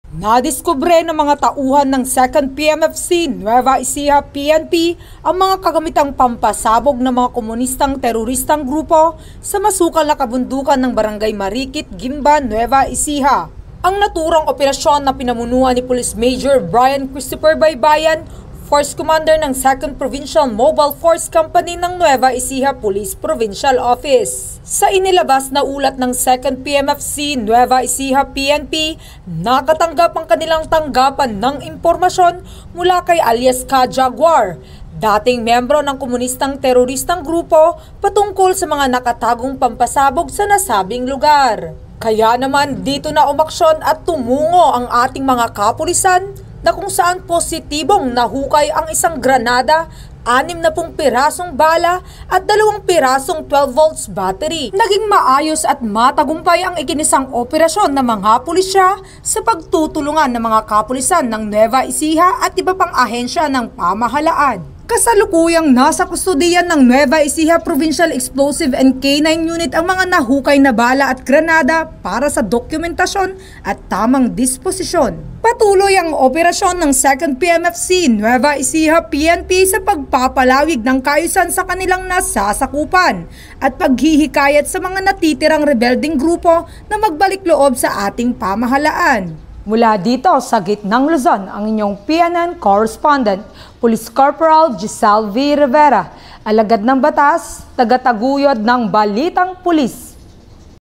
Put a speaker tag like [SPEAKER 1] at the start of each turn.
[SPEAKER 1] Nadiskubre ng mga tauhan ng 2nd PMFC Nueva Ecija PNP ang mga kagamitang pampasabog ng mga komunistang teroristang grupo sa masukal na kabundukan ng Barangay Marikit, Gimba, Nueva Ecija. Ang naturang operasyon na pinamunuan ni Police Major Brian Christopher Baybayan, Force Commander ng 2nd Provincial Mobile Force Company ng Nueva Ecija Police Provincial Office. Sa inilabas na ulat ng 2nd PMFC Nueva Ecija PNP, nakatanggap ang kanilang tanggapan ng impormasyon mula kay alias Ka Jaguar, dating membro ng komunistang teroristang grupo patungkol sa mga nakatagong pampasabog sa nasabing lugar. Kaya naman dito na umaksyon at tumungo ang ating mga kapulisan na kung saan positibong nahukay ang isang granada, 60 pirasong bala at 2 pirasong 12 volts battery. Naging maayos at matagumpay ang ikinisang operasyon ng mga pulisya sa pagtutulungan ng mga kapulisan ng Nueva Ecija at iba pang ahensya ng pamahalaan. Kasalukuyang nasa kustudiyan ng Nueva Ecija Provincial Explosive and K9 Unit ang mga nahukay na bala at granada para sa dokumentasyon at tamang disposisyon. Patuloy ang operasyon ng 2nd PMFC Nueva Ecija PNP sa pagpapalawig ng kaayusan sa kanilang nasasakupan at paghihikayat sa mga natitirang rebelding grupo na magbalik loob sa ating pamahalaan. Mula dito sa Gitnang Luzon, ang inyong PNN correspondent, Police Corporal Giselle V. Rivera, alagad ng batas, tagataguyod ng Balitang Pulis.